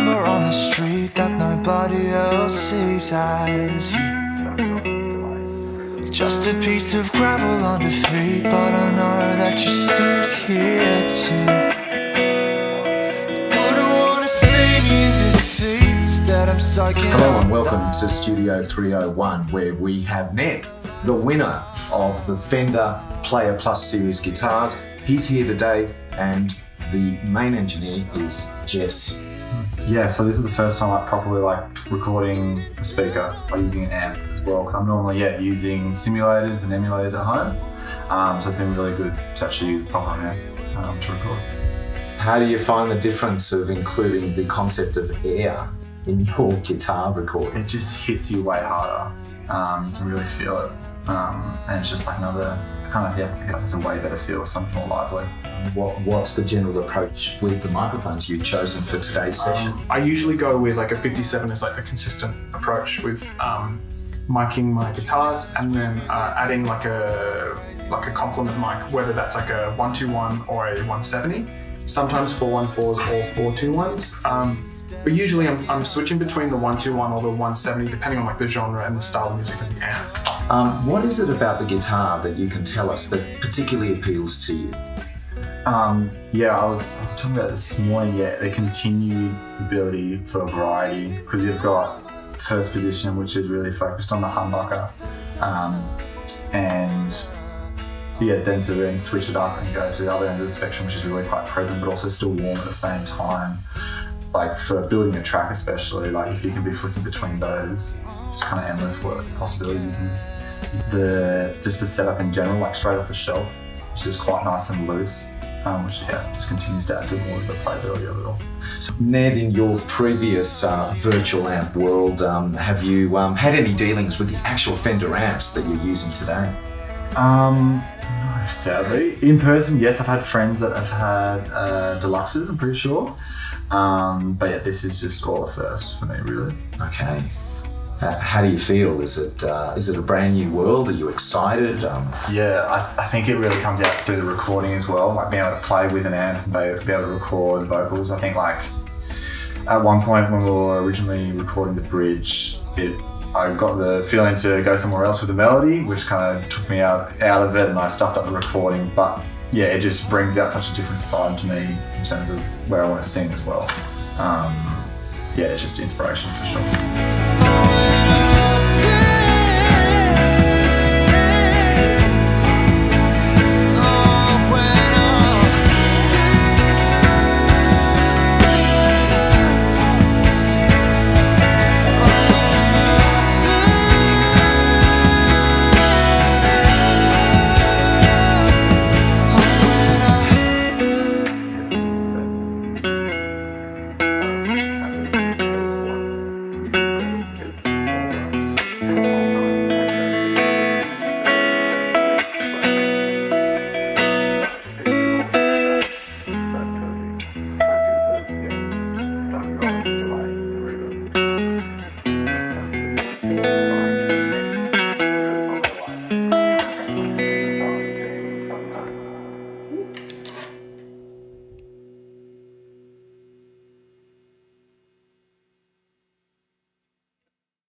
number on the street that nobody else sees as you. Just a piece of gravel under feet, but I know that you stood here too. Wouldn't wanna see me in defeat, instead I'm psyching. Hello and welcome to Studio 301, where we have Ned, the winner of the Fender Player Plus Series guitars. He's here today, and the main engineer is Jesse. Yeah, so this is the first time I'm properly recording a speaker by using an amp as well. I'm normally using simulators and emulators at home, so it's been really good to actually use a proper amp to record. How do you find the difference of including the concept of air in your guitar recording? It just hits you way harder. You can really feel it, and it's just like another it's a way better feel, something more lively. What's the general approach with the microphones you've chosen for today's session? I usually go with a 57 is the consistent approach with miking my guitars, and then adding a complement mic, whether that's a 121 or a 170. Sometimes 414s or 421s. But usually I'm switching between the 121 or the 170 depending on the genre and the style of music of the amp. What is it about the guitar that you can tell us that particularly appeals to you? I was talking about this morning, the continued ability for variety, because you've got first position, which is really focused on the humbucker, and then to then switch it up and go to the other end of the spectrum, which is really quite present but also still warm at the same time. For building a track especially, if you can be flicking between those, just kind of endless possibilities. Just the setup in general, straight off the shelf, which is quite nice and loose, which just continues to add to more of the playability of it all. So Ned, in your previous virtual amp world, have you had any dealings with the actual Fender amps that you're using today? No, sadly. In person, yes, I've had friends that have had deluxes, I'm pretty sure. But this is just all a first for me, really. Okay. How do you feel? Is it a brand new world? Are you excited? I think it really comes out through the recording as well, being able to play with an amp and be able to record vocals. I think at one point when we were originally recording the bridge, I got the feeling to go somewhere else with the melody, which kind of took me out of it, and I stuffed up the recording. But it just brings out such a different side to me in terms of where I want to sing as well. It's just inspiration for sure.